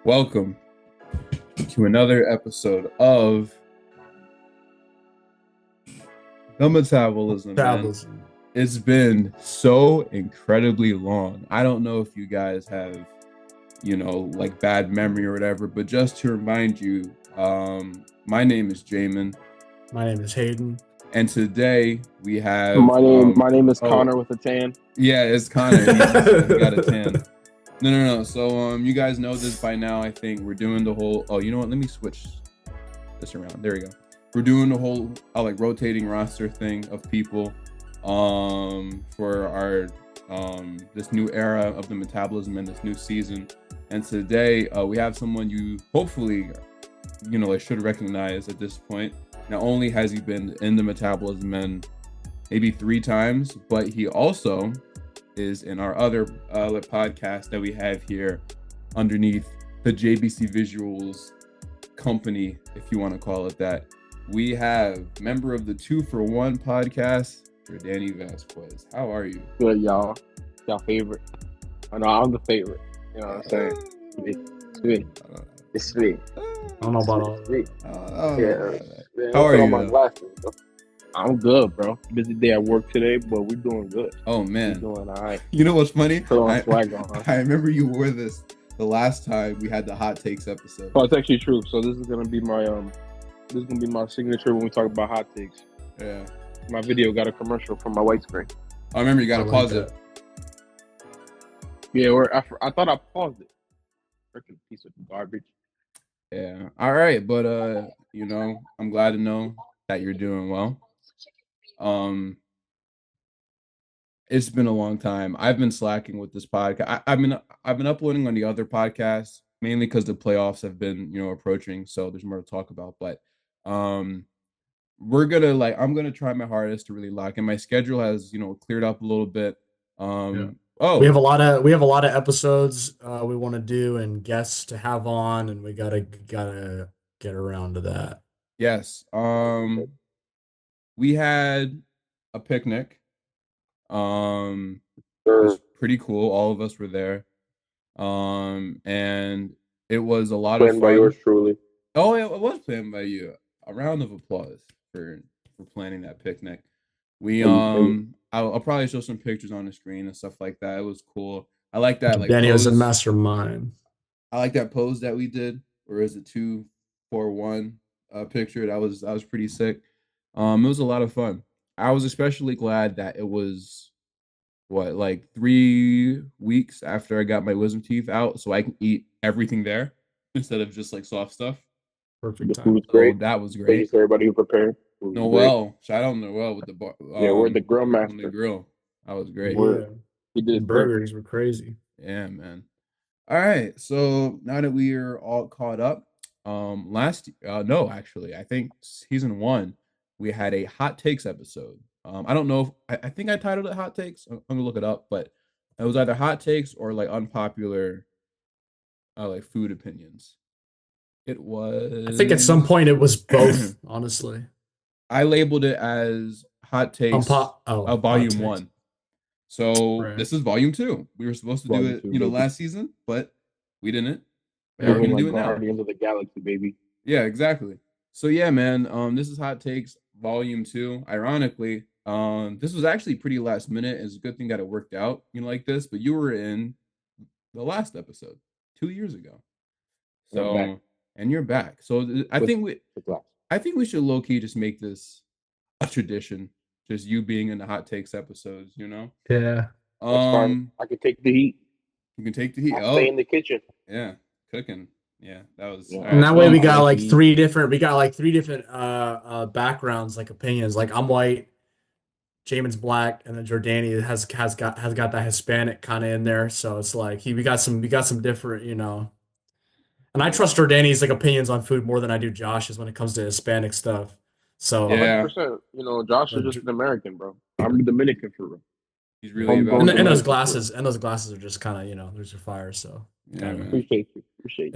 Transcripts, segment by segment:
Welcome to another episode of the Metabolism, man. It's been so incredibly long. I don't know if you guys have, like bad memory or whatever, but just to remind you, my name is Jamin. My name is Hayden. And today we have my name is Connor with a tan. Yeah, it's Connor. He got a tan. No. So you guys know this by now. I think we're doing the whole. Oh, you know what? Let me switch this around. There we go. We're doing the whole like rotating roster thing of people for our this new era of the Metabolism and this new season. And today we have someone you hopefully should recognize at this point. Not only has he been in the Metabolism and maybe 3 times, but he also is in our other podcast that we have here underneath the JBC Visuals company, if you want to call it that. We have member of the 2 for 1 podcast, Jordani Vasquez. How are you? Good, y'all. Y'all favorite. I know I'm the favorite. You know what I'm saying? It's sweet. I don't know about all that. How are you? I'm good, bro. Busy day at work today, but we're doing good. Oh man, we're doing all right. You know what's funny? I remember you wore this the last time we had the hot takes episode. Oh, it's actually true. So this is gonna be my signature when we talk about hot takes. Yeah. My video got a commercial from my white screen. I remember you gotta pause it. Yeah, I thought I paused it. Freaking piece of garbage. Yeah. All right, but I'm glad to know that you're doing well. It's been a long time. I've been slacking with this podcast. I've been uploading on the other podcasts mainly because the playoffs have been approaching, so there's more to talk about. But I'm gonna try my hardest to really lock in. My schedule has cleared up a little bit. Oh, we have a lot of episodes we want to do and guests to have on, and we gotta get around to that. Yes. We had a picnic. It was pretty cool. All of us were there. And it was a lot of fun. By yours truly. Oh, it was planned by you. A round of applause for planning that picnic. We I'll probably show some pictures on the screen and stuff like that. It was cool. I like that. Like Danny was a mastermind. I like that pose that we did. Or is it 2-4-1 picture? That was pretty sick. It was a lot of fun. I was especially glad that it was 3 weeks after I got my wisdom teeth out, so I can eat everything there instead of just like soft stuff. Perfect time. The food was great. That was great. Thanks to everybody who prepared. Noel, shout out Noel with the bar. We're the grill master. The grill. That was great. Yeah. He did burgers were crazy. Yeah, man. All right, so now that we are all caught up, I think season 1 we had a hot takes episode. I don't know if I think I titled it hot takes. I'm gonna look it up, but it was either hot takes or like unpopular like food opinions. It was, I think at some point it was both, honestly. I labeled it as hot takes volume 1. So right. This is volume 2. We were supposed to do it, last season, but we didn't. Yeah, we're gonna do it now. Guardians of the Galaxy, baby. Yeah, exactly. So yeah, man. This is hot takes volume 2. Ironically, this was actually pretty last minute. It's a good thing that it worked out, like this. But you were in the last episode 2 years ago. So and you're back. So I think we should low key just make this a tradition. Just you being in the hot takes episodes, Yeah. That's fine. I can take the heat. You can take the heat. I'll stay in the kitchen. Yeah, cooking. Yeah, that was. Yeah. And that way we got like 3 different. Backgrounds, like opinions. Like I'm white, Jamin's black, and then Jordani has got that Hispanic kind of in there. So it's like we got some different, And I trust Jordani's like opinions on food more than I do Josh's when it comes to Hispanic stuff. So yeah, 100%. Josh is just an American, bro. I'm Dominican for real. He's really about and those glasses are just kind of there's your fire. So yeah, appreciate you.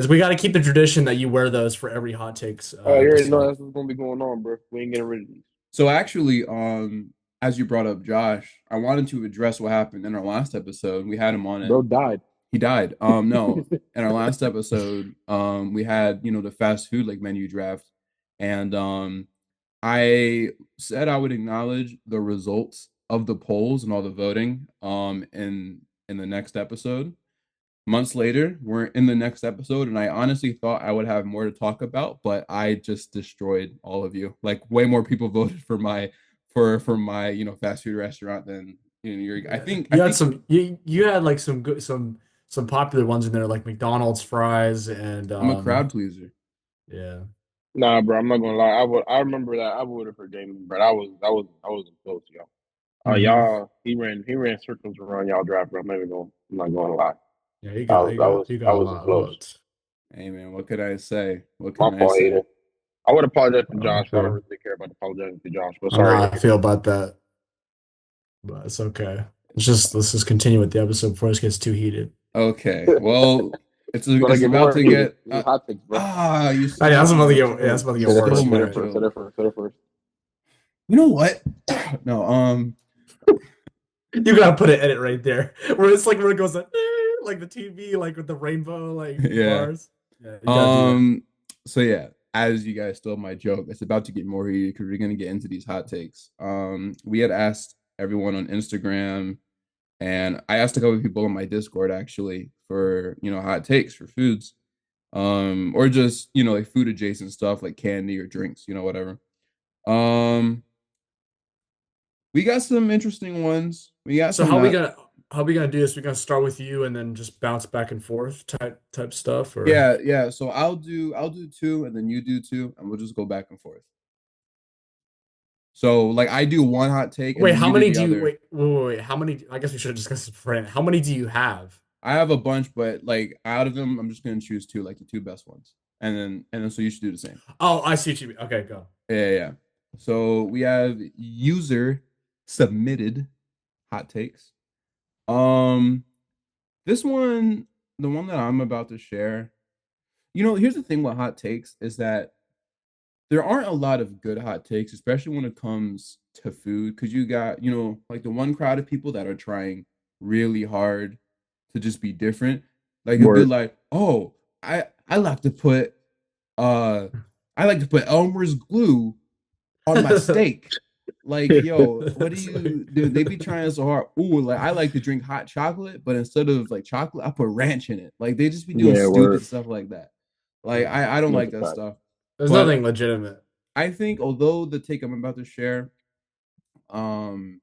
We got to keep the tradition that you wear those for every hot takes. You already know that's what's gonna be going on, bro. We ain't getting rid of these. So actually, as you brought up Josh, I wanted to address what happened in our last episode. We had him on it. Bro died. He died. No, in our last episode, we had, the fast food like menu draft, and I said I would acknowledge the results of the polls and all the voting in the next episode. Months later, we're in the next episode, and I honestly thought I would have more to talk about, but I just destroyed all of you. Like way more people voted for my fast food restaurant than your. I think You had some you had like some good some popular ones in there like McDonald's fries and I'm a crowd pleaser. yeah. Nah, bro, I'm not gonna lie. I remember that I voted for Damon, but I was close, y'all. Mhm. Y'all, he ran circles around y'all draft, bro. I'm not gonna lie. Yeah, you I got was you I got was you I got a wasn't lot of close. votes. Hey man, what could I say? What My can I fault, say? Hayden. I would apologize to Oh, Josh, but I don't sure. really care about apologizing to Josh. But I don't know sorry, how I Hayden. feel about that, but it's okay. Let's just continue with the episode before this gets too heated. Okay, well, It's gonna it's get about more to heated. get This is hot takes, bro. you Oh, yeah, stole that's about to my get yeah, that's joke. about to You get Say that worse. stole first. Say my Go that ahead. first. Say joke. that first. Say that first. You know what? No, You gotta put an edit right there where it's like where it goes like the TV like with the rainbow like yeah. bars. Yeah, you gotta do that. So yeah, as you guys stole my joke, it's about to get more heated because we're gonna get into these hot takes. We had asked everyone on Instagram, and I asked a couple of people on my Discord actually for hot takes for foods, or just like food adjacent stuff like candy or drinks, whatever. Um, we got some interesting ones. We got So some not. how we gonna do this? We're gonna start with you and then just bounce back and forth type stuff or Yeah, yeah. So I'll do two, and then you do two, and we'll just go back and forth. So like I do one hot take, and wait, then how you do many the do you other. wait, how many I guess we should have discussed this beforehand. How many do you have? I have a bunch, but like out of them, I'm just gonna choose two, like the two best ones, and then so you should do the same. Oh, I see what you mean. Okay, go. Yeah, yeah, yeah. So we have user submitted hot takes. Um, this one, the one that I'm about to share. Here's the thing with hot takes is that there aren't a lot of good hot takes, especially when it comes to food, because you got, like the one crowd of people that are trying really hard to just be different. Like you'll be Word. like, oh, I like to put uh I like to put Elmer's glue on my steak. Like, yo, what do It's you do? They be trying so hard. Ooh, like I like to drink hot chocolate, but instead of like chocolate, I put ranch in it. Like they just be doing Yeah, stupid word. stuff like that. Like yeah. I don't That's like a that fact. stuff. There's But nothing legitimate. I think although the take I'm about to share um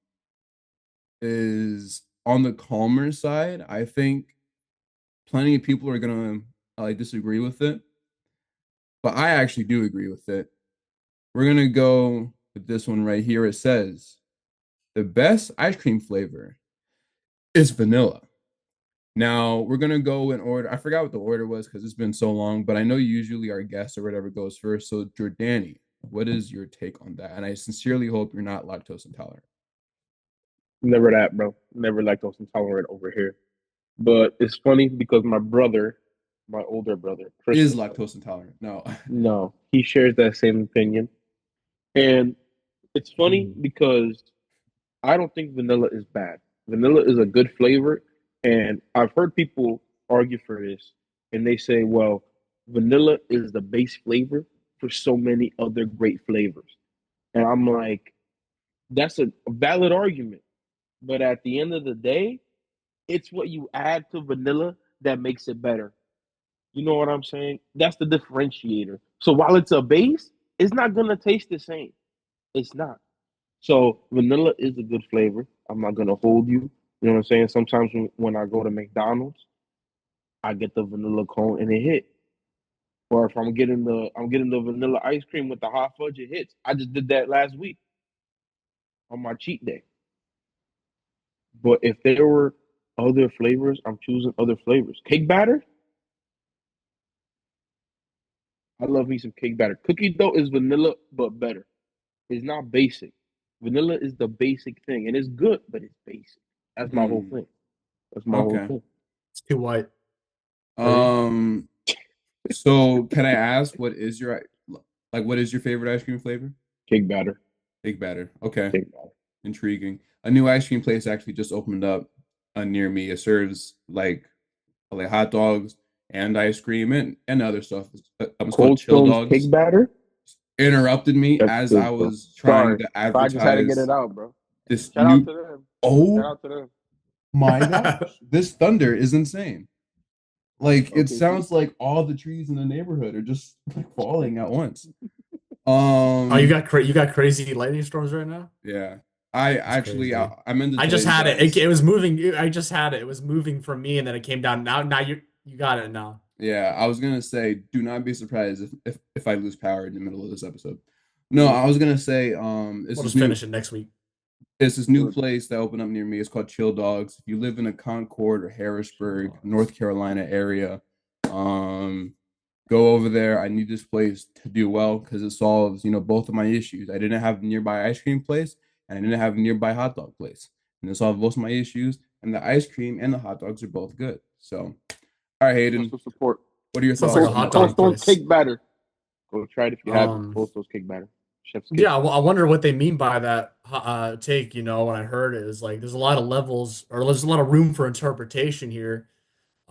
is on the calmer side, I think plenty of people are gonna like disagree with it. But I actually do agree with it. We're gonna go with this one right here. It says the best ice cream flavor is vanilla. Now we're gonna go in order. I forgot what the order was because it's been so long, but I know usually our guest or whatever goes first. So Jordani, what is your take on that? And I sincerely hope you're not lactose intolerant. Never that, bro. Never lactose intolerant over here. But it's funny because my brother, my older brother, Is Christopher, lactose intolerant? No. no, he shares that same opinion. And it's funny Mm. because I don't think vanilla is bad. Vanilla is a good flavor. And I've heard people argue for this. And they say, well, vanilla is the base flavor for so many other great flavors. And I'm like, that's a valid argument. But at the end of the day, it's what you add to vanilla that makes it better. You know what I'm saying? That's the differentiator. So while it's a base, it's not gonna taste the same. It's not. So vanilla is a good flavor. I'm not gonna hold you. You know what I'm saying? Sometimes when I go to McDonald's, I get the vanilla cone and it hit. Or if I'm getting the vanilla ice cream with the hot fudge, it hits. I just did that last week on my cheat day. But if there were other flavors, I'm choosing other flavors. Cake batter, I love me some cake batter. Cookie dough is vanilla, but better. It's not basic. Vanilla is the basic thing, and it's good, but it's basic. That's my whole Hmm. thing. That's my whole Okay. thing. It's too white for you. Um. So can I ask what is your favorite ice cream flavor? Cake batter. Big batter. Okay. Cake batter. Intriguing. A new ice cream place actually just opened up near me. It serves like I like hot dogs and ice cream and other stuff. It's called Cold Chill Stone's Dogs. cake batter. Interrupted me That's as I good, bro. was trying Sorry, to but I just had to get advertise it out, bro. this Shout out new. to them. Shout Oh out to them. my gosh, this thunder is insane. Like it Okay, see. sounds like all the trees in the neighborhood are just like falling at once. Oh, you got crazy lightning storms right now? Yeah. I That's actually crazy. I meant to I tell just you had it. It. guys. It was moving. I just had it. It was moving from me, and then it came down. Now you got it now. Yeah, I was gonna say, do not be surprised if I lose power in the middle of this episode. No, Mm, I was gonna say, We'll just finish it next week. it's this new good. place that opened up near me. It's called Chill Dogs. If you live in the Concord or Harrisburg, North Carolina area, um, go over there. I need this place to do well because it solves, both of my issues. I didn't have a nearby ice cream place and I didn't have a nearby hot dog place. And it solved both of my issues. And the ice cream and the hot dogs are both good. So, all right, Show Hayden, some support. what are your Sounds like thoughts a on hot that? Cold dog Stone's place. cake batter. Go try it if you haven't. Um, Cold Stone's cake batter. Chef's kiss. yeah, well, I wonder what they mean by that take. When I heard it is like there's a lot of levels or there's a lot of room for interpretation here.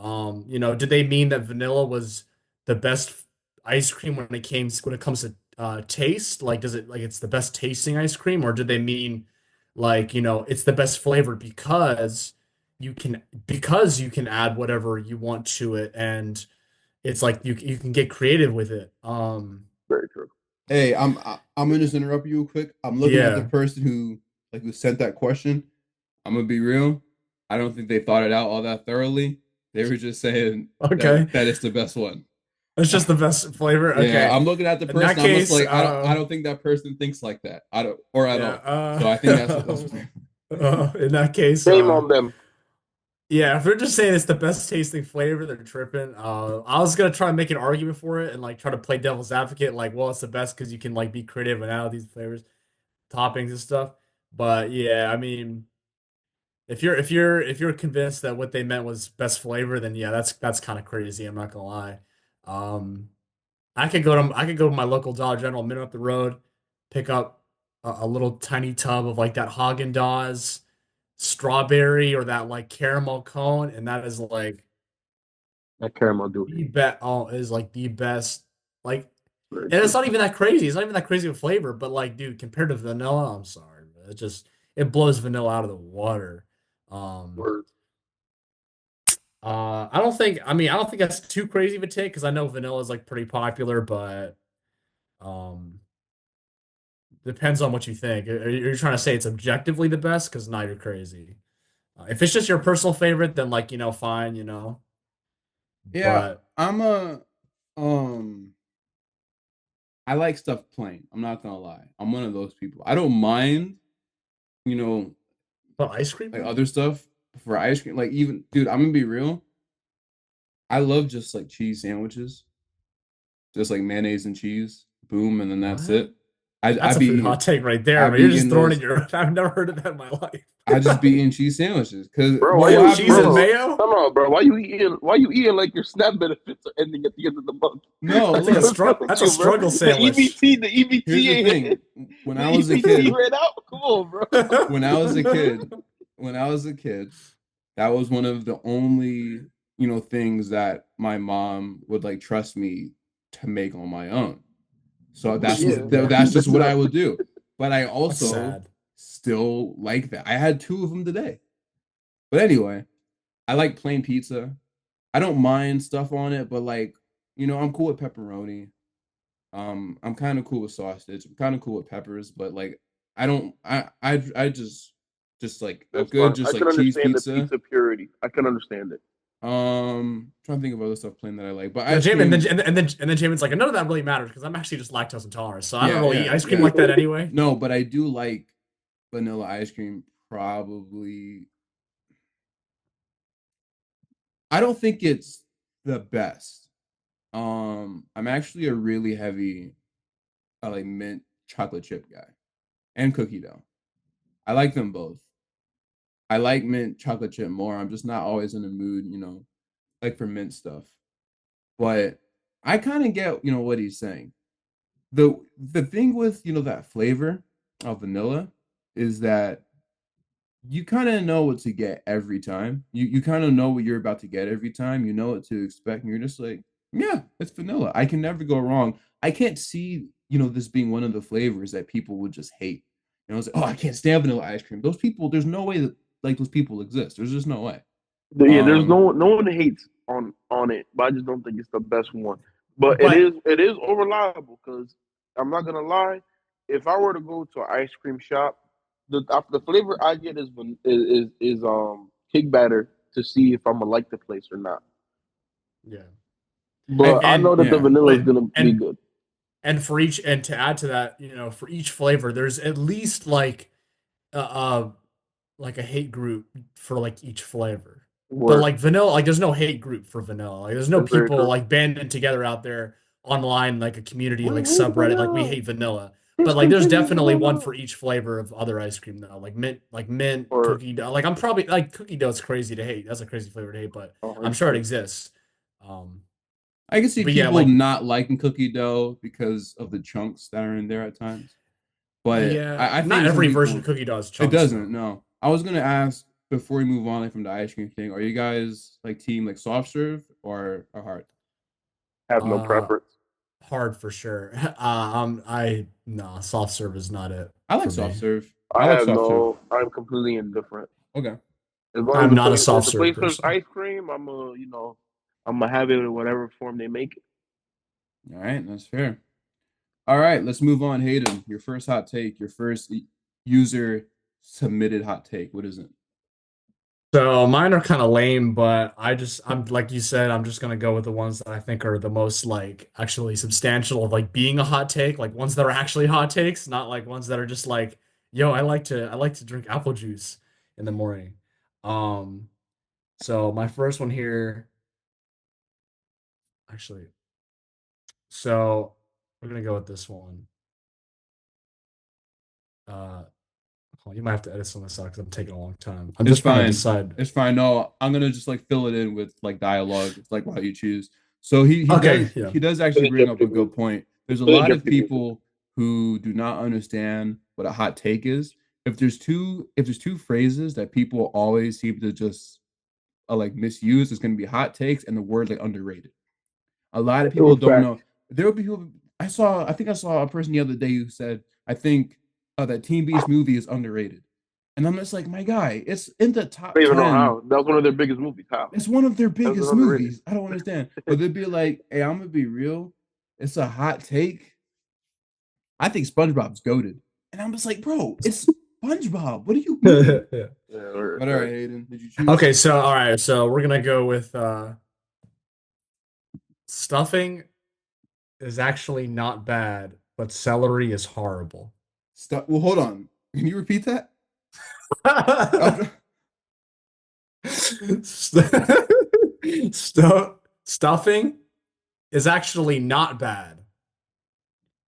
Did they mean that vanilla was the best ice cream when it comes to taste? Like, does it like it's the best tasting ice cream, or did they mean like it's the best flavor because you can add whatever you want to it, and it's like you can get creative with it. Very true. Hey, I'm gonna just interrupt you real quick. I'm looking at the Yeah. person who sent that question. I'm gonna be real. I don't think they thought it out all that thoroughly. They were just saying Okay. that it's the best one. It's just the best flavor. Yeah, Okay. I'm looking at the In that person. I'm just case, like, I don't think that person thinks like that. I don't, or at yeah. all. So I think that's In that case, Shame on them. yeah, if they're just saying it's the best tasting flavor, they're tripping. I was gonna try and make an argument for it and like try to play devil's advocate, like, well, it's the best because you can like be creative and add these flavors, toppings and stuff. But yeah, I mean, if you're convinced that what they meant was best flavor, then yeah, that's kind of crazy. I'm not gonna lie. Um, I could go to my local Dollar General a minute up the road, pick up a little tiny tub of like that Haagen Dazs strawberry or that like caramel cone, and that is like That caramel do the it. best. Oh, is like the best. Like, Very and it's true. not even that crazy. It's not even that crazy of flavor, but like, dude, compared to vanilla, I'm sorry, man, it blows vanilla out of the water. Um, Word. I don't think that's too crazy of a take because I know vanilla is like pretty popular, but um, depends on what you think. Are you trying to say it's objectively the best? Because now you're crazy. If it's just your personal favorite, then like fine, yeah. But I'm a um. I like stuff plain. I'm not gonna lie. I'm one of those people. I don't mind, you know, but ice cream, like though? other stuff for ice cream. Like even, dude, I'm gonna be real. I love just like cheese sandwiches, just like mayonnaise and cheese, boom, and then that's What? it. I That's I a be pretty hot eating, take right there, I man. You're be just eating throwing in those. your. I've never heard of that in my life. I just be eating cheese sandwiches because Bro, why well, you what happens Cheese and is mayo? Come on, bro. Why you eating? Why you eating like your SNAP benefits are ending at the end of the month? no. That's like a Look, What's wrong with that's a you, bro? struggle The sandwich. EBT, the here's EBT the ain't thing. hit. When The I was a EBT kid, ran out. Come on, bro. when I was a kid, when I was a kid, that was one of the only things that my mom would like trust me to make on my own. So that's Yeah, that's just that's what I enough. would do. But I That's also sad. still like that. I had two of them today. But anyway, I like plain pizza. I don't mind stuff on it, but like, I'm cool with pepperoni. I'm kind of cool with sausage. I'm kind of cool with peppers, but like I don't I just like a That's good fine. just I like can cheese understand the pizza. pizza purity. I can understand it. Trying to think of other stuff plain that I like. But Yeah, ice Jamin, cream, and then Jamin's like, none of that really matters because I'm actually just lactose intolerant, so I don't yeah, really eat yeah, ice cream yeah. like that anyway. No, but I do like vanilla ice cream probably. I don't think it's the best. I'm actually a really heavy I like mint chocolate chip guy and cookie dough. I like them both. I like mint chocolate chip more. I'm just not always in the mood, like for mint stuff. But I kind of get, what he's saying. The thing with, that flavor of vanilla is that you kind of know what to get every time. You kind of know what you're about to get every time. You know what to expect, and you're just like, yeah, it's vanilla. I can never go wrong. I can't see, this being one of the flavors that people would just hate. It's like, oh, I can't stand vanilla ice cream. Those people, there's no way that like those people exist. There's just no way. Yeah, there's Um, no one hates on it, but I just don't think it's the best one. But it But is unreliable because I'm not gonna lie. If I were to go to an ice cream shop, the flavor I get is cake batter to see if I'm gonna like the place or not. yeah, But I and know that the yeah. vanilla is but gonna be and good. and for each and to add to that, for each flavor, there's at least like a hate group for like each flavor. But Where like vanilla, like there's no hate group for vanilla. Like there's no it's very people true. like banded together out there online like a community We like hate subreddit like we vanilla. hate vanilla. But like there's Discontinue definitely one vanilla. for each flavor of other ice cream though. Like mint, Or cookie dough. Like I'm probably like cookie dough is crazy to hate. That's a crazy flavor to hate, but I'm sure it 100%. exists. Um I can see but yeah, people like not liking cookie dough because of the chunks that are in there at times. But yeah, I not think some every version of people, cookie dough is it chunks doesn't. though. No, I was gonna ask before we move on, like from the ice cream thing. Are you guys like team like soft serve or hard? have no Uh preference. hard for sure. I no, soft serve is not it I like for soft me. serve. I I like have soft serve. no. I'm completely indifferent. Okay. As long as I'm the not a place if soft the serve place serves person. ice cream, I'm gonna have it in whatever form they make it. All right, that's fair. All right, let's move on. Hayden, your first hot take, your first user submitted hot take. What is it? So mine are kind of lame, but I'm like you said, I'm just gonna go with the ones that I think are the most like actually substantial of like being a hot take, like ones that are actually hot takes, not like ones that are just like, yo, I like to drink apple juice in the morning. Um, so my first one here, actually, so we're gonna go with this one. Uh, you might have to edit some of this out because I'm taking a long time. I'm It's just trying to fine. decide. It's fine. No, I'm gonna just like fill it in with like dialogue. It's like why you choose. So he Okay, does yeah. he does actually Finish bring up up a your good music. point. There's a Finish lot up of your music. people who do not understand what a hot take is. If there's two phrases that people always seem to just like misuse, it's gonna be hot takes and the word like underrated. A lot of It people was don't fact. know. There will be people. I think I saw a person the other day who said, I think that Team Beast movie is underrated. And I'm just like, my guy, it's in the I top don't even know 10. how. That was one of their biggest movies. How? It's one of their That was biggest underrated. movies. I don't understand. But they'd be like, hey, I'm gonna be real. It's a hot take. I think SpongeBob's goaded. And I'm just like, bro, it's SpongeBob. What do you mean? Yeah. Yeah, But all right, Hayden, did you choose? Okay, so all right, so we're gonna go with stuffing is actually not bad, but celery is horrible. Stop. Well, hold on. Can you repeat that? Stuffing is actually not bad,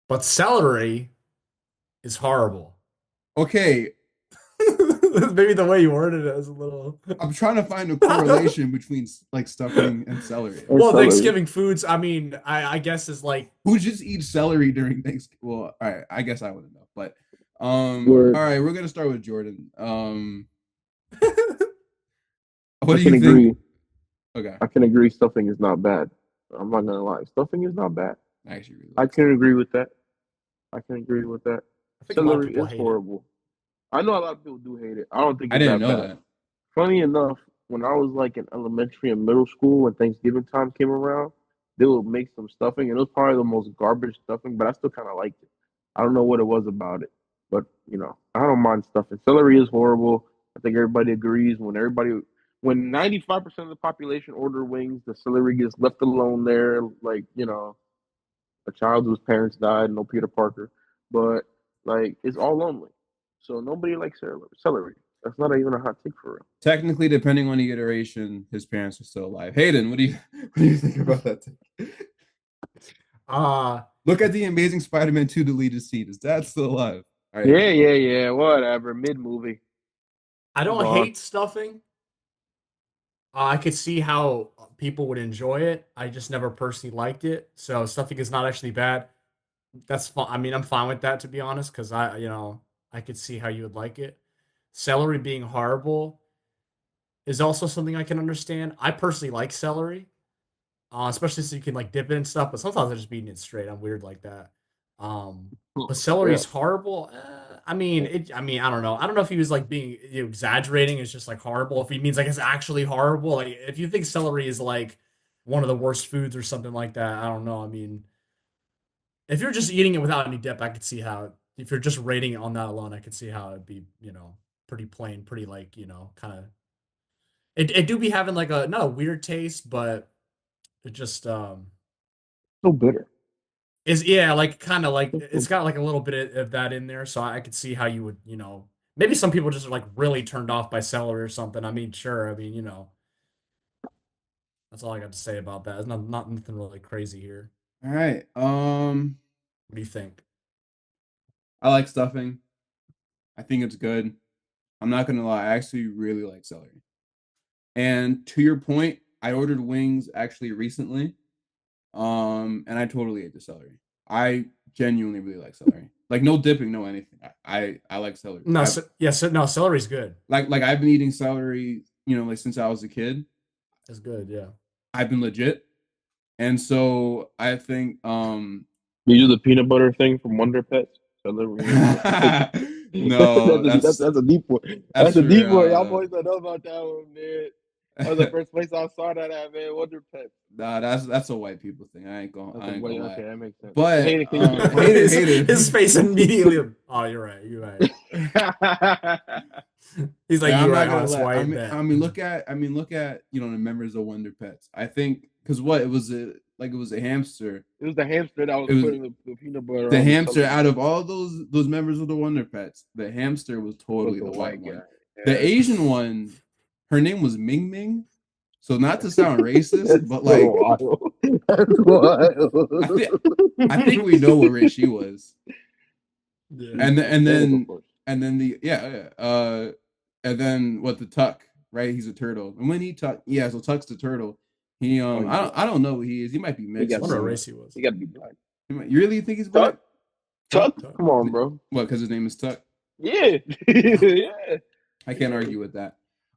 but celery is horrible. Okay, Maybe the way you worded it is a little. I'm trying to find a correlation between like stuffing and celery. and Well, celery. Thanksgiving foods, I mean, I guess is like Who just eats celery during Thanksgiving? Well, all right, I guess I wouldn't know, but all Word. right, we're gonna start with Jordan. What I do can you think? agree. Okay, I can agree. Stuffing is not bad. I'm not gonna lie. Stuffing is not bad. I actually really I like can stuffing. agree with that. I can agree with that. I think a lot of Celery people is hate it. horrible. I know a lot of people do hate it. I don't think I it's didn't that know bad. that. Funny enough, when I was like in elementary and middle school, when Thanksgiving time came around, they would make some stuffing, and it was probably the most garbage stuffing, but I still kind of liked it. I don't know what it was about it, but I don't mind stuffing. Celery is horrible. I think everybody agrees. When 95% of the population order wings, the celery gets left alone there, like a child whose parents died, no Peter Parker, but like it's all lonely. So nobody likes celery. Celery. That's not even a hot take for real. Technically, depending on the iteration, his parents are still alive. Hayden, what do you what do you think about that? Uh Look at the Amazing Spider-Man 2 deleted scene. Is that still alive? All right, Yeah, Hayden. yeah, yeah. Whatever. Mid movie, I don't gone. hate stuffing. I could see how people would enjoy it. I just never personally liked it. So stuffing is not actually bad. That's fine. I mean, I'm fine with that to be honest, because I could see how you would like it. celery being horrible is also something I can understand. I personally like celery, especially so you can like dip it and stuff. But sometimes I just be eating it straight. I'm weird like that. But celery Yeah. is horrible. I mean, I don't know. I don't know if he was like being exaggerating. It's just like horrible. If he means like it's actually horrible. Like if you think celery is like one of the worst foods or something like that, I don't know. I mean, if you're just eating it without any dip, I could see how. If you're just rating it on that alone, I could see how it'd be, pretty plain, pretty like, kind of. It do be having like a not a weird taste, but it just So bitter. is like kind of like it's got like a little bit of that in there, so I could see how you would, maybe some people just are like really turned off by celery or something. I mean, sure, I mean, that's all I got to say about that. It's not nothing really crazy here. All right. What do you think? I like stuffing. I think it's good. I'm not gonna lie, I actually really like celery. And to your point, I ordered wings actually recently. And I totally ate the celery. I genuinely really like celery. Like no dipping, no anything. I like celery. No, no, celery's good. Like I've been eating celery, like since I was a kid. It's good, yeah. I've been legit. And so I think You do the peanut butter thing from Wonder Pets? Celery. No, that's a deep one. That's a deep one. Y'all boys don't know about that one, man. That was the first place I saw that at, man. Wonder Pets. Nah, that's a white people thing. I ain't gonna lie. Okay, that makes sense. But Hate hated. His face immediately. Oh, you're right. You're right. He's like, I'm you're not right. gonna That's lie. why I mean, look at the members of Wonder Pets. I think because what it was a hamster. It was the hamster that was putting the peanut butter. The hamster out of all those members of the Wonder Pets, the hamster was totally the white one. Yeah. The Asian one, her name was Ming Ming. So not to sound racist, but like that's wild. I think we know what race she was. Yeah. And then what the Tuck, right? He's a turtle. And when he Tuck, so Tuck's the turtle. He I don't know who he is. He might be mixed. I wonder what race he was. He gotta be black. You really think he's black? Tuck? Come on, bro. What, because his name is Tuck? Yeah. Yeah. I can't argue with that.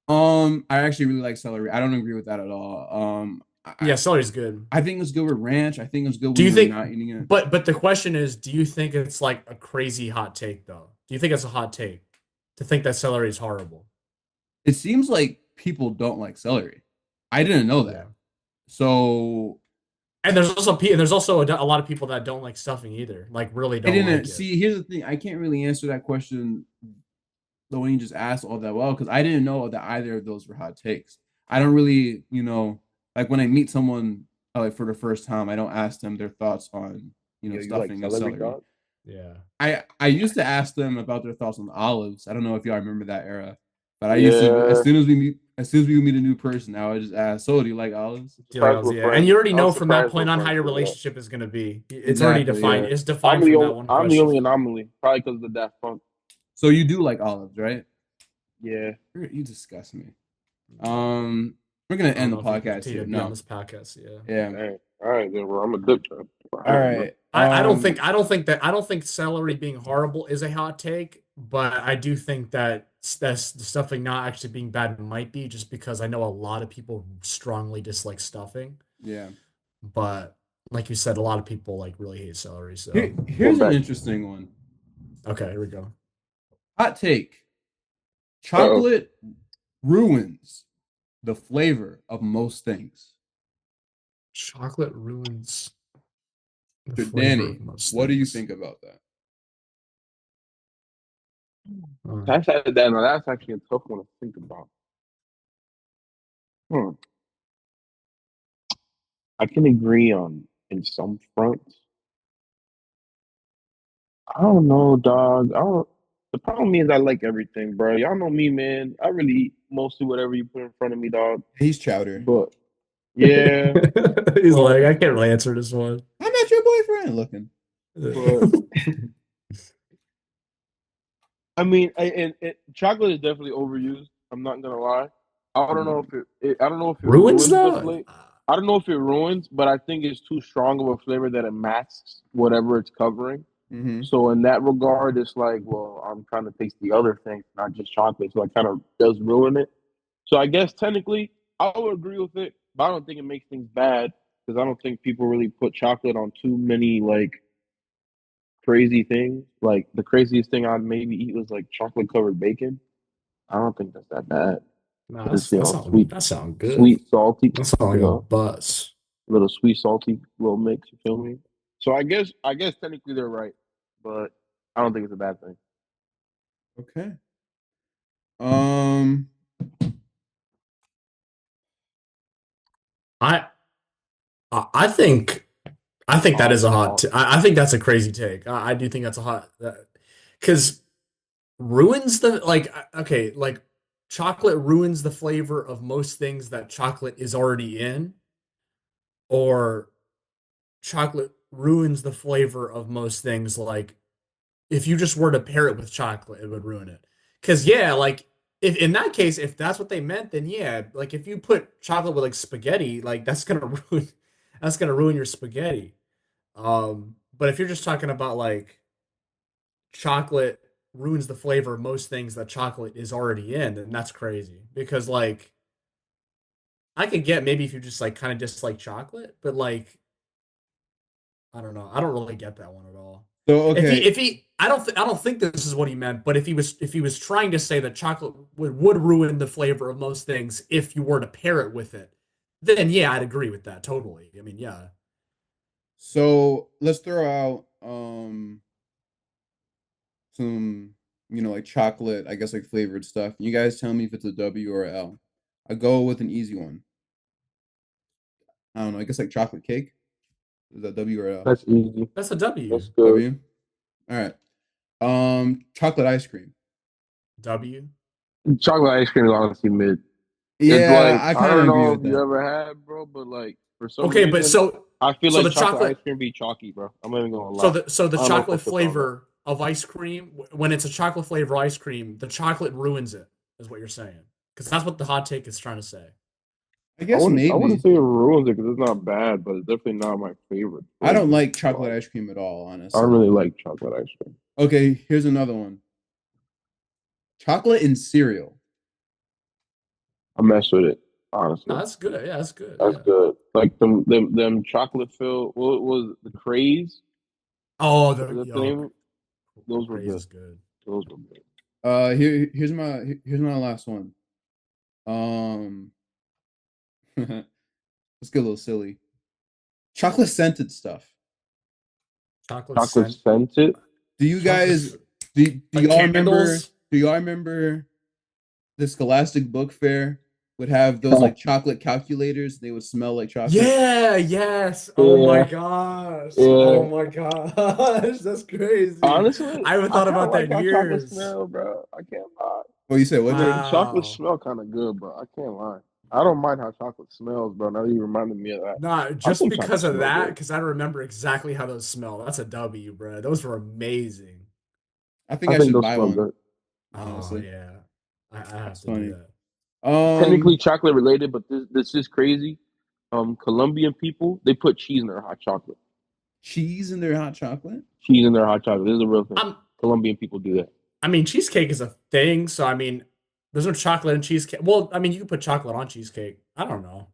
I actually really like celery. I don't agree with that at all. Celery's good. I think it's good with ranch. I think it's good when you're not eating it. But the question is, do you think it's like a crazy hot take though? Do you think it's a hot take to think that celery is horrible? It seems like people don't like celery. I didn't know that. Yeah. So and there's also a lot of people that don't like stuffing either. Like really don't. I didn't like see. Here's the thing. I can't really answer that question the way you just asked all that well because I didn't know that either of those were hot takes. I don't really, like when I meet someone like for the first time, I don't ask them their thoughts on stuffing like and celery. Dog? Yeah. I used to ask them about their thoughts on olives. I don't know if y'all remember that era, but I used to as soon as we meet a new person, I would just ask, "So, do you like olives?" And you already know from that point on how your relationship is going to be. It's already defined. Yeah. It's defined from that one. I'm the only anomaly, probably because of the Daft Punk. So you do like olives, right? Yeah. You disgust me. We're gonna end the podcast here. No, on this podcast, yeah. Hey, all right, then. Well, I'm a dip trap. All right. I don't think celery being horrible is a hot take, but I do think that the stuffing not actually being bad might be just because I know a lot of people strongly dislike stuffing. Yeah. But like you said, a lot of people like really hate celery. So here's an interesting one. Okay, here we go. Hot take. Chocolate ruins the flavor of most things. Chocolate ruins the flavor Danny, of most what things. Do you think about that? That's actually a tough one to think about. I can agree in some fronts. I don't know, dog. The problem is I like everything, bro. Y'all know me, man. I really eat mostly whatever you put in front of me, dog. He's chowder. But yeah. He's like, I can't really answer this one. I'm not your boyfriend looking. But, I mean, chocolate is definitely overused. I'm not gonna lie. I don't know if it ruins though. I don't know if it ruins, but I think it's too strong of a flavor that it masks whatever it's covering. Mm-hmm. So in that regard, it's like, well, I'm trying to taste the other things, not just chocolate. So it kind of does ruin it. So I guess technically, I would agree with it, but I don't think it makes things bad because I don't think people really put chocolate on too many like crazy things. Like the craziest thing I'd maybe eat was like chocolate covered bacon. I don't think that's that bad. Nah, But it's sweet, that sound good. sweet, salty. That sound You like a know, buzz. little sweet, salty little mix. You feel me? So I guess technically they're right, but I don't think it's a bad thing. Okay. Um. I I think that is a hot. I think that's a crazy take. I do think that's a hot because ruins the okay, like chocolate ruins the flavor of most things that chocolate is already in, or chocolate ruins the flavor of most things. Like if you just were to pair it with chocolate, it would ruin it. Because yeah, like if in that case, if that's what they meant, then yeah, like if you put chocolate with like spaghetti, like that's gonna ruin your spaghetti. But if you're just talking about like chocolate ruins the flavor of most things that chocolate is already in, then that's crazy. Because like I could get maybe if you just like kind of dislike chocolate, but like I don't know. I don't really get that one at all. So okay. If he I don't think this is what he meant, but if he was trying to say that chocolate would ruin the flavor of most things if you were to pair it with it, then yeah, I'd agree with that totally. I mean, yeah. So let's throw out some like chocolate, I guess like flavored stuff. You guys tell me if it's a W or a L. I go with an easy one. I don't know. I guess like chocolate cake. Is that W or L? That's easy. That's a W. That's good. W. All right. Chocolate ice cream. W. Chocolate ice cream is honestly mid. Yeah, It's like I I kind of don't agree know with if you that. ever had, bro, but like for some Okay, but reason, I feel so like the chocolate ice chocolate cream be chalky, bro. I'm not even gonna lie. so the I don't know if I chocolate feel about that. flavor of ice cream when it's a chocolate flavor ice cream, the chocolate ruins it, is what you're saying. Because that's what the hot take is trying to say. I I guess wouldn't. I wouldn't maybe. say it ruins it because it's not bad, but it's definitely not my favorite I don't flavor. like chocolate Like ice cream at all, I don't honestly. really like chocolate ice cream. Okay, here's another one. Chocolate in cereal. I mess with it No, honestly. that's good. Yeah, that's good. That's Yeah. good. Like them chocolate filled. What was the craze? Oh, Is that the yo, name? Those were craze good. is good. Those were good. Here's my last one. Um, let's get a little silly. Chocolate scented stuff. Chocolate Chocolate scent. scented. Do you Chocolate guys do like y'all remember? candles. Do y'all remember the Scholastic Book Fair would have those Yeah. like chocolate calculators? They would smell like chocolate. Yeah, yes. Oh my Yeah. gosh. Oh Yeah. my gosh. That's crazy. Honestly, I haven't I thought kind of about that like in how chocolate years. smell, bro. I can't lie. Oh, you said what, Like Jordan? chocolate Wow. smell kind of good, bro. I can't lie. I don't mind how chocolate smells, bro. Now that you reminded me of that, Not I just think chocolate because of smell that, good. because I remember exactly how those smell. That's a W, bro. Those were amazing. I think I I think should those buy smell one. good. Oh Honestly, yeah. I have that's to do funny. that. Technically Um, chocolate related, but this is crazy. Colombian people they put cheese in their hot chocolate. cheese in their hot chocolate. Cheese in their hot chocolate. This is a real thing. I'm Colombian people do that. I mean, cheesecake is a thing, so I mean, there's no chocolate in cheesecake. Well, I mean, you can put chocolate on cheesecake. I don't know.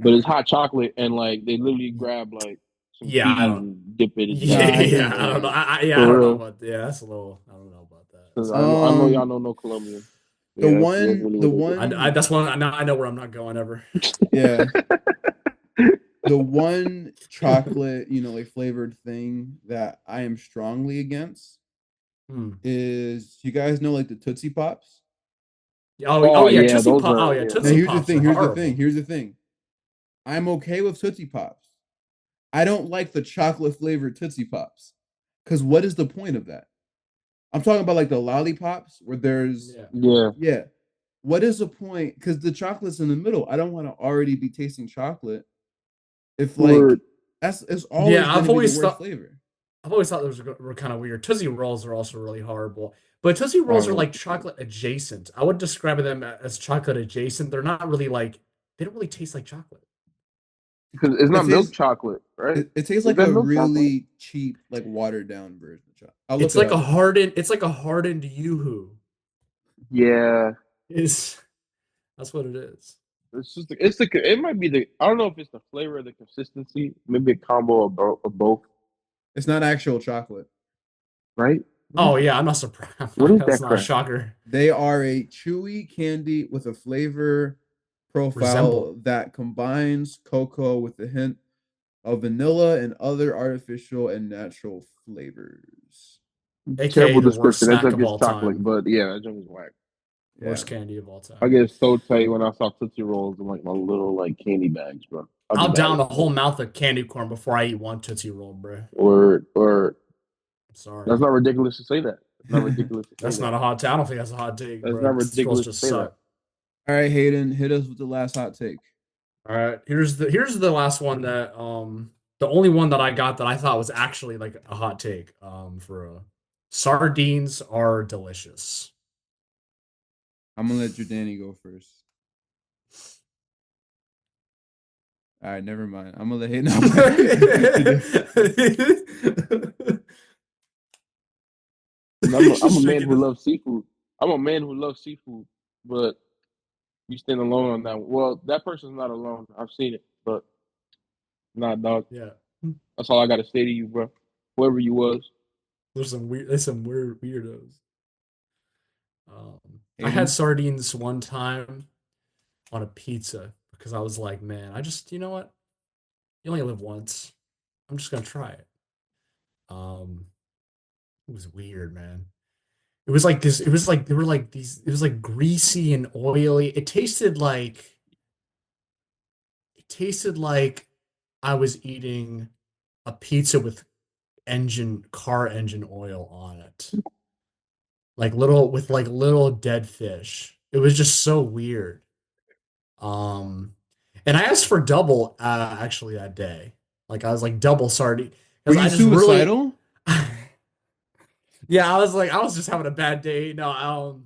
But it's hot chocolate, and like they literally grab like some Yeah, I cheese don't. and dip it in Nah, that I shit, Yeah, think I bro. don't know. yeah. I For don't know real. about. Yeah, that's a little. I don't know about that. 'Cause That's a little. I know y'all Um, don't know Colombian. the Yeah, that's one, really the what they do. I one, that's one. I know where I'm not going ever. yeah, the one chocolate, like flavored thing that I am strongly against Hmm. is you guys know like the Tootsie Pops. Oh Oh yeah, yeah, Tootsie those Pop. are Oh yeah, yeah, Now Tootsie those here's the are Pops thing. are Here's the thing. horrible. Here's the thing. I'm okay with Tootsie Pops. I don't like the chocolate flavored Tootsie Pops. Because what is the point of that? I'm talking about like the lollipops where there's, Yeah. yeah. yeah. What is the point? Because the chocolate's in the middle. I don't want to already be tasting chocolate if like Word. it's always Yeah, going to be the worst flavor. I've always thought those were kind of weird. Tootsie Rolls are also really horrible. But Tootsie I Rolls don't are know. like chocolate adjacent. I would describe them as chocolate adjacent. They're not really like they don't really taste like chocolate. Because it's They not milk taste chocolate, right? It tastes Is like that a milk chocolate? really cheap, like watered down version of chocolate. I'll look It's it like up. a hardened Yoo-hoo. Yeah, Is That's what it is. it might be the I don't know if it's the flavor or the consistency, maybe a combo of both, It's not actual chocolate. right? Oh yeah, I'm not surprised. What is That's that not a crap? shocker. They are a chewy candy with a flavor profile Resemble. that combines cocoa with a hint of vanilla and other artificial and natural flavors. AKA Terrible the worst description. That snack junk of is all chocolate, time. but yeah, that junk is whack. Yeah. Worst candy of all I time. get so tight when I saw Tootsie Rolls in like my little like candy bags, bro. I'll be I'll mad down as a whole fuck. mouth of candy corn before I eat one Tootsie Roll, bro. Or that's Sorry. not ridiculous to say that. It's not ridiculous to say That's that. not a hot take. I don't think that's a hot take, That's bro. not Tootsie Rolls ridiculous to just say that. suck. All right, Hayden, hit us with the last hot take. All right. Here's the last one that the only one that I got that I thought was actually like a hot take. Sardines are delicious. I'm gonna let Jordani go first. All right, never mind. I'm gonna let Hayden. I'm a man who loves seafood. I'm a man who loves seafood, but you stand alone on that one. Well, that person's not alone. I've seen it, but nah, dog. Yeah. That's all I gotta say to you, bro. Whoever you was. There's some weird weirdos. I had Hayden, sardines one time on a pizza because I was like, man, you know what? You only live once. I'm just gonna try it. Um, it was weird, man. It was like this. It was like they were like these. It was like greasy and oily. It tasted like I was eating a pizza with car engine oil on it. Like little dead fish. It was just so weird. Um, and I asked for double actually that day. Like I was like double sardine were because you I just really suicidal? yeah, I was just having a bad day. No, I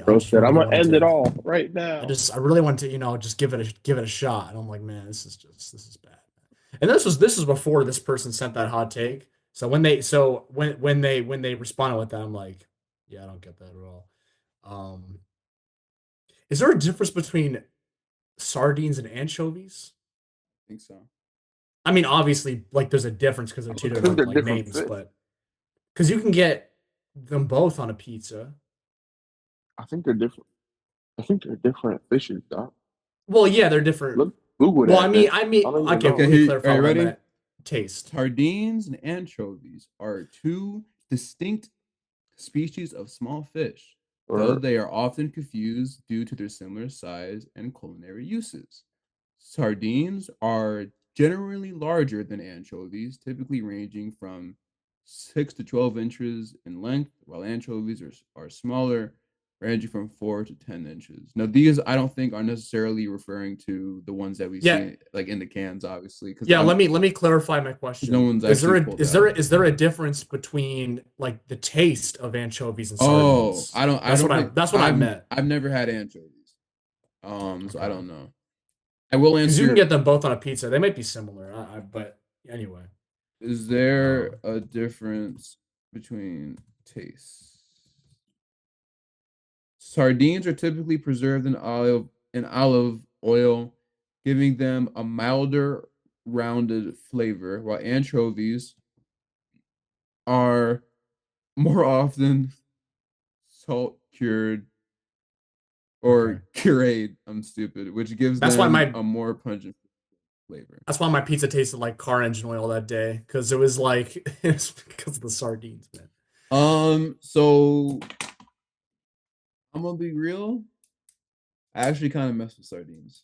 Bro just said, I'm really gonna wanted end it to all right now. I really wanted to, just give it a shot. And I'm like, man, this is bad. And this was before this person sent that hot take. So when they responded with that, I'm like, yeah, I don't get that at all. Um, is there a difference between sardines and anchovies? I think so. I mean, obviously, like there's a difference because they're two Because different they're like different names, fish. but because you can get them both on a pizza. I think they're different. I think they're different fishes, dog. Well, yeah, they're different. Look, Google Well, that, I man. mean, I don't even okay, know. let Okay, me here, clarify are you what I ready? meant. Taste. Sardines and anchovies are two distinct species of small fish, though Or they are often confused due to their similar size and culinary uses. Sardines are generally larger than anchovies, typically ranging from 6 to 12 inches in length, while anchovies are smaller, ranging from 4 to 10 inches. Now, these I don't think are necessarily referring to the ones that we Yeah, see like in the cans, obviously, because yeah. Let me clarify my no question. one's actually pulled Is out. there a difference between like the taste of anchovies and Oh, sardines? I don't think That's what I meant. I've never had anchovies. So I Okay, don't know. I will because you can answer. get them both on a pizza. They might be similar, but anyway. Is there Um, a difference between tastes? Sardines are typically preserved in olive oil, giving them a milder, rounded flavor, while anchovies are more often salt cured okay. or pureed. I'm stupid, which gives That's why them my a more pungent flavor. That's why my pizza tasted like car engine oil that day because it was like it was because of the sardines, man. So I'm gonna be real. I actually kind of mess with sardines.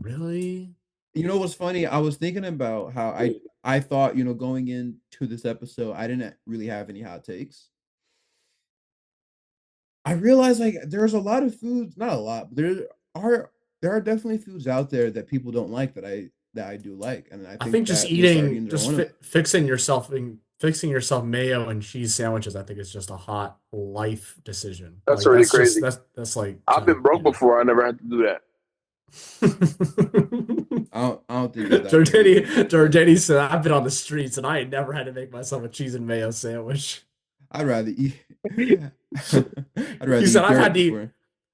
Really? You know what's funny? I was thinking about how I thought, going into this episode, I didn't really have any hot takes. I realized like there's a lot of foods, not a lot, but are there are definitely foods out there that people don't like that I do like, and I I think think just that the eating, sardines are one of them. fixing yourself mayo and cheese sandwiches. I think is just a hot life decision. that's Like already crazy. that's like I've been broke yeah. before. I never had to do that. I don't think it's that Jordani said, "I've been on the streets and I ain't never had to make myself a cheese and mayo sandwich." I'd rather eat. I'd rather He eat said, "I've dirt had to eat. before.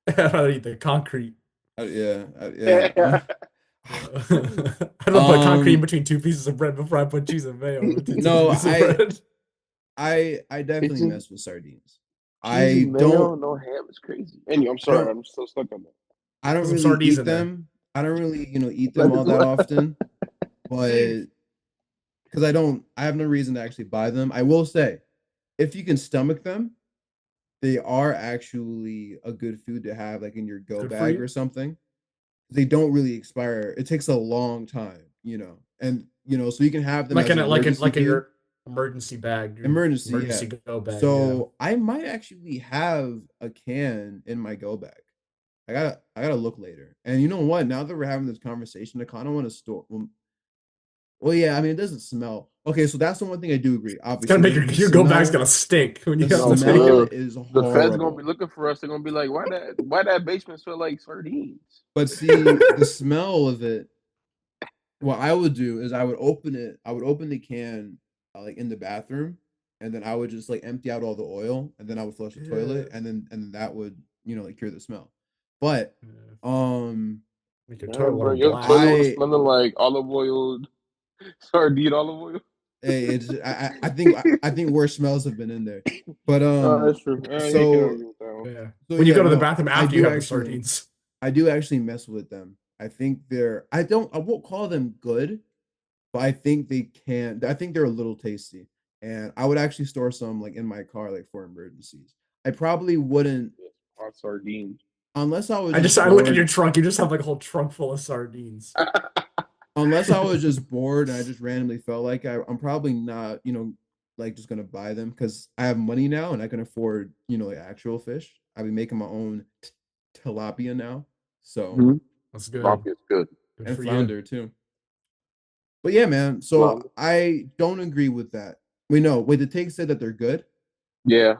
I'd rather eat the concrete. Yeah. I don't put concrete in between two pieces of bread before I put cheese and mayo between two No, pieces of bread." I definitely Cheesy- mess with sardines. Cheesy I mayo, don't no ham is crazy. Anyway, I'm I sorry, don't I'm still stuck on that. I don't Put some really sardines eat in there. them. I don't really, eat them all that often, but because I have no reason to actually buy them. I will say, if you can stomach them, they are actually a good food to have like in your go Good for bag you. or something. They don't really expire. It takes a long time, and so you can have them Like as in an a, like in emergency food. your emergency bag, your Emergency, yeah. emergency go bag. So I might actually have a can in my go bag. I gotta look later. And you know what? Now that we're having this conversation, I kind of want to store. Well, yeah. I mean, it doesn't smell. Okay, so that's the one thing I do agree. It's gonna Obviously, make your go bag's gonna stink when you the have to take smell it. is The feds gonna horrible. be looking for us. They're gonna be like, why that basement smell like sardines? But see, the smell of it. What I would do is I would open it. I would open the can like in the bathroom, and then I would just like empty out all the oil, and then I would flush the toilet, Yeah. and then that would like cure the smell. But Yeah. um, Make your Yeah, toilet bro, water your black. toilet was I smelling like olive oil, sardine olive oil. it's I think worse smells have been in there, but Oh, that's true. Yeah, you can so argue with that one. Yeah. so When you yeah go to the no bathroom I after you do have the actually sardines. I do actually mess with them. I think I won't call them good, but I think they're a little tasty. And I would actually store some like in my car, like for emergencies. I probably wouldn't Hot sardines. unless I was just I look at your bored. trunk, you just have like a whole trunk full of sardines. Unless I was just bored and I just randomly felt like I'm probably not, like just gonna buy them because I have money now and I can afford, like actual fish. I'll be making my own tilapia now. So Mm-hmm. That's good. Tilapia is good. Good and for you. flounder too. But yeah, man. So Flounder. I don't agree with that. Wait, the take said that they're good. Yeah.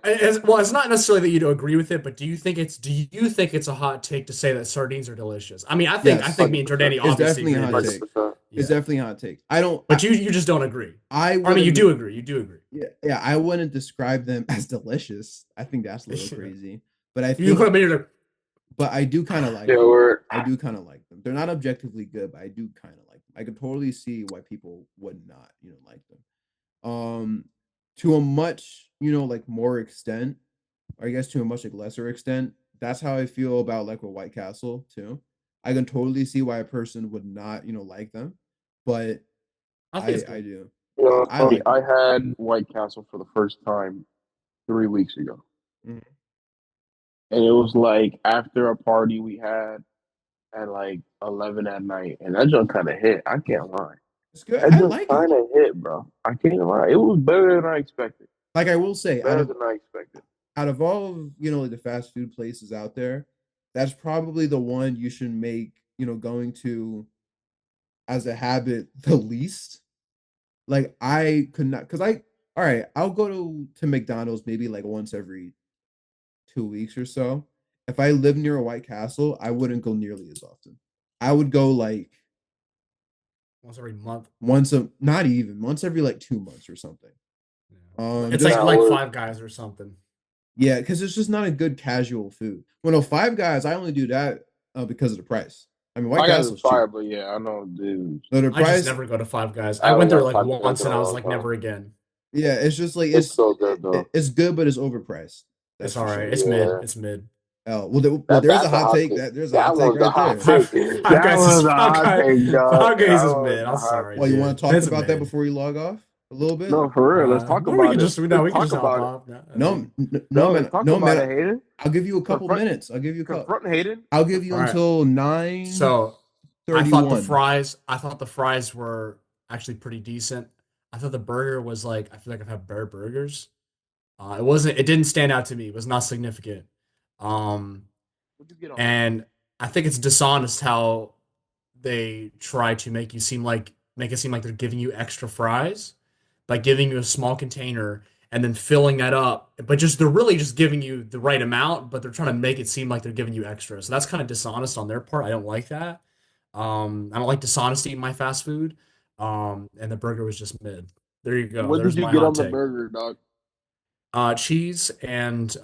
Well, it's not necessarily that you don't agree with it, but do you think it's a hot take to say that sardines are delicious? I mean, I think Yes. me and Jordani It's obviously definitely a agree hot with take. this. 100%. It's Yeah. definitely a hot take. I don't. But you just don't agree. I Or, I mean, you wouldn't. do agree. You do agree. Yeah. I wouldn't describe them as delicious. I think that's a little crazy. But I You think, could have made it. but I do kind of like Yeah, them. we're I do kind of like them. They're not objectively good, but I do kind of like them. I could totally see why people would not, like them. To a much, like more extent, or I guess to a much like lesser extent, that's how I feel about like a White Castle too. I can totally see why a person would not, like them, but I think it's I good. do. it's I funny. like I them. had White Castle for the first time 3 weeks ago, Mhm. and it was like after a party we had at like 11 at night, and that junk kind of hit. I can't lie. It's good. That I junk like it. kind of hit, bro. I can't lie. It was better than I expected. Like I will say, Better than I expected. out of all of like the fast food places out there, that's probably the one you should make going to as a habit the least. Like I could not, because I all right, I'll go to McDonald's maybe like once every 2 weeks or so. If I live near a White Castle, I wouldn't go nearly as often. I would go like Once every month. not even once every like 2 months or something. Yeah. It's Just like Five Guys or something. yeah, because it's just not a good casual food. Well, no, Five Guys, I only do that because of the price. I mean, White I got Castle's fire, cheap. but yeah, I know, dude. So the I just price, never go to Five Guys. I I went haven't there got like Five Guys once in and a I was long like, time. never again. yeah, it's just like It's so good though. it's good, but it's overpriced. That's It's for all right. sure. It's Yeah. mid. It's mid. Oh well, there's a That's a hot hot take. take. There's a That hot take one's the right hot there. take. Five That Guys was is a hot take, dog. Five Guys is That was mid. a I'm hot sorry. take. Well, you want to talk It's about that mid. before you log off a little bit? No, for real. Let's talk No, about it. we can Let's just talk hop about it. off. No, No, man, let's talk no, about it, man. Hayden. I'll give you a couple Confront- minutes. I'll give you a couple. Confront Hayden. I'll give you All right. until 9:31. So I thought the fries were actually pretty decent. I thought the burger was like, I feel like I've had better burgers. It didn't stand out to me. It was not significant. What'd you get on? And I think it's dishonest how they try to make it seem like they're giving you extra fries by giving you a small container and then filling that up. But they're really just giving you the right amount, but they're trying to make it seem like they're giving you extra. So that's kind of dishonest on their part. I don't like that. I don't like dishonesty in my fast food. And the burger was just mid. There you go. What There's did you my get hot on the take. burger, dog? Cheese and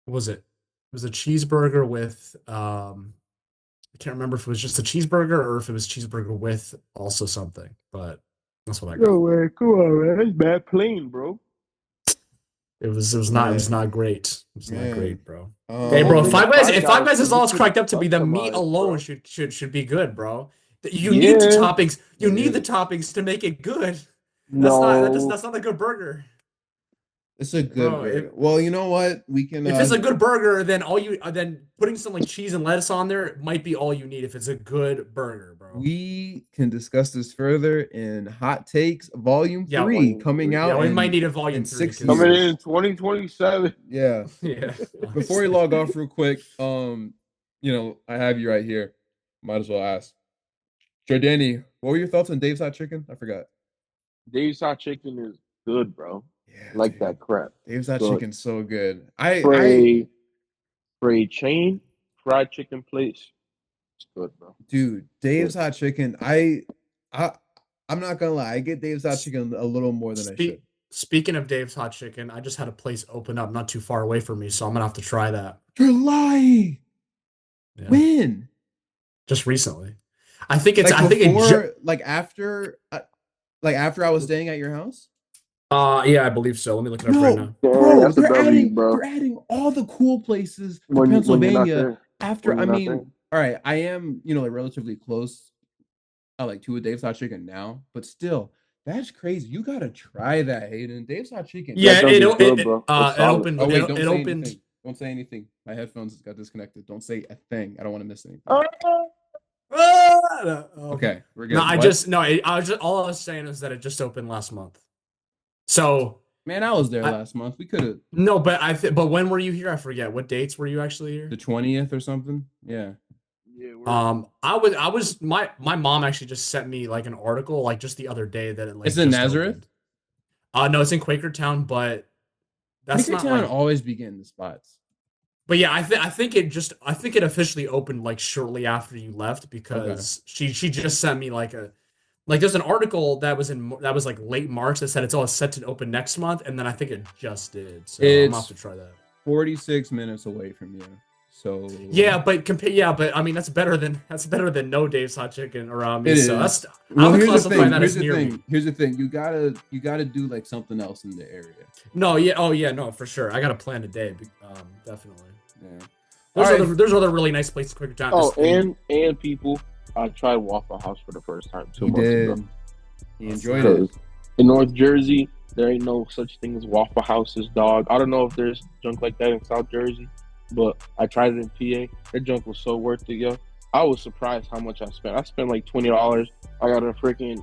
what was it? It was a cheeseburger with I can't remember if it was just a cheeseburger or if it was cheeseburger with also something, but that's what I got. No way, come on, man. That's bad plain, bro. It was not great. It was not Man. great, bro. Um, Hey, bro, Nigga, if Five Guys is all it's you cracked could up to be, the meat customize, alone bro. should be good, bro. You need the Yeah. toppings. You It need the is. toppings to make it good. No. That's not a good burger. It's a good Bro, burger. Well, you know what? We can. If it's a good burger, then then putting some like cheese and lettuce on there might be all you need if it's a good burger, bro. We can discuss this further in Hot Takes Volume Yeah, 3 Volume coming 3. out. Yeah, we in- might need a volume in 3, 6 'cause- Coming years. in 2027. Yeah. Yeah. Before we log off real quick, I have you right here. Might as well ask. Jordani, what were your thoughts on Dave's Hot Chicken? I forgot. Dave's Hot Chicken is good, bro. Yeah, Like dude. that crap. Dave's Hot Good. Chicken's so good. For a chain fried chicken place, it's good, bro. Dude, Dave's Hot Chicken. I'm not gonna lie. I get Dave's Hot Chicken a little more than I should. Speaking of Dave's Hot Chicken, I just had a place open up not too far away from me, so I'm gonna have to try that. You're lying. Yeah. When? Just recently. I think it's. Like I think it. before, after I was staying at your house. Yeah, I believe so. Let me look it up right now. Yeah, Bro, that's a they're W, adding, bro. they're adding all the cool places to When you're not Pennsylvania there. after. When I you're not mean, there. all right, I am like relatively close, to a Dave's Hot Chicken now, but still, that's crazy. You gotta try that, Hayden. Dave's Hot Chicken. Yeah, That it does good, bro. It's it solid. opened. Oh wait, it don't say opened. anything. Don't say anything. My headphones got disconnected. Don't say a thing. I don't want to miss anything. Okay, we're good. No, What? all I was saying is that it just opened last month. So Man, I was there last month. We could have no, but but when were you here? I forget. What dates were you actually here? the 20th or something. Yeah. Yeah, my mom actually just sent me like an article like just the other day that it like It's in just Nazareth? opened. No, it's in Quakertown, but that's not Quakertown like. always be getting the spots. But yeah, I think it officially opened like shortly after you left because she just sent me like there's an article that was like late March that said it's all set to open next month, and then I think it just did. So I'm gonna have to try that. 46 minutes away from you. So Yeah, but I mean that's better than no Dave's Hot Chicken around me. It so is. that's I would here's the classify thing. that Here's as the near thing. me. Here's the thing. You gotta do like something else in the area. No, yeah, oh yeah, no, for sure. I got to plan a day. Definitely. Yeah. There's other really nice places quicker time. Oh, and people, I tried Waffle House for the first time 2 months ago. He enjoyed it. Because in North Jersey, there ain't no such thing as Waffle Houses, dog. I don't know if there's junk like that in South Jersey, but I tried it in PA. That junk was so worth it, yo. I was surprised how much I spent. I spent like $20. I got a freaking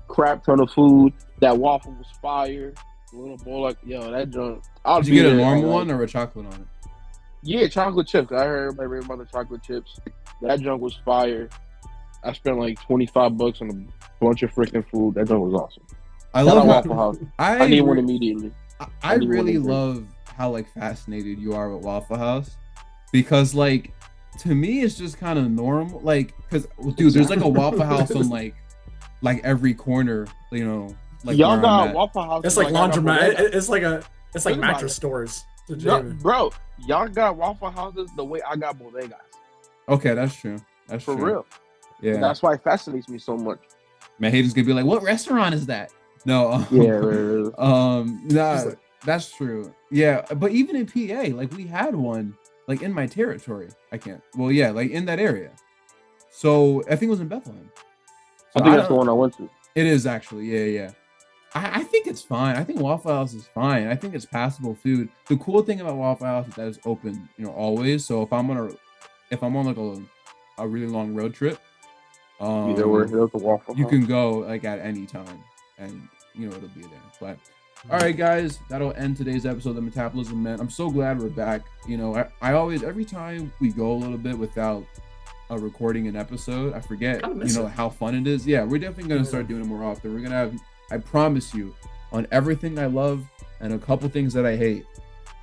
crap ton of food. That waffle was fire. A little bowl like, yo, that junk. Did you get a normal one or a chocolate on it? Yeah, chocolate chips. I heard everybody rave about the chocolate chips. That junk was fire. I spent like $25 on a bunch of freaking food. That junk was awesome. I love Waffle House. I need one immediately. I really love how like fascinated you are with Waffle House because like to me it's just kind of normal. Like, cause dude, there's like a Waffle House on like every corner. You know, like y'all got Waffle House. It's like laundromat. It's like Think mattress about it. stores. Bro, y'all got Waffle Houses the way I got bodegas. Okay, that's true. That's For true. real. Yeah. That's why it fascinates me so much. Man, Hayden's gonna be like, "What restaurant is that?" No. Yeah. Nah, that's true. Yeah, but even in PA, like we had one like in my territory. Like in that area. So I think it was in Bethlehem. I think that's the one I went to. It is actually, yeah. I think it's fine. I think Waffle House is fine. I think it's passable food. The cool thing about Waffle House is that it's open, always. So if I'm on like a really long road trip, Either way, the Waffle you House. can go like at any time, and it'll be there. But all right, guys, that'll end today's episode of the Metabolism Man. I'm so glad we're back. I always, every time we go a little bit without recording an episode, I forget how fun it is. Yeah, we're definitely gonna start doing it more often. We're gonna have, I promise you, on everything I love and a couple things that I hate,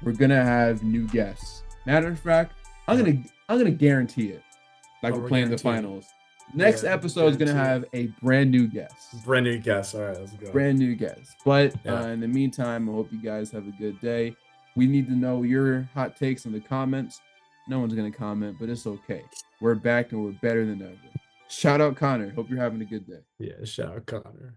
we're gonna have new guests. Matter of fact, I'm gonna guarantee it. like Oh, we're we're playing the guaranteed. finals. Next Yeah, episode is gonna have a brand new guest. Brand new guest. All right, let's go. Brand new guest. But Yeah. in the meantime, I hope you guys have a good day. We need to know your hot takes in the comments. No one's gonna comment, but it's okay. We're back and we're better than ever. Shout out Connor. Hope you're having a good day. Yeah, shout out Connor.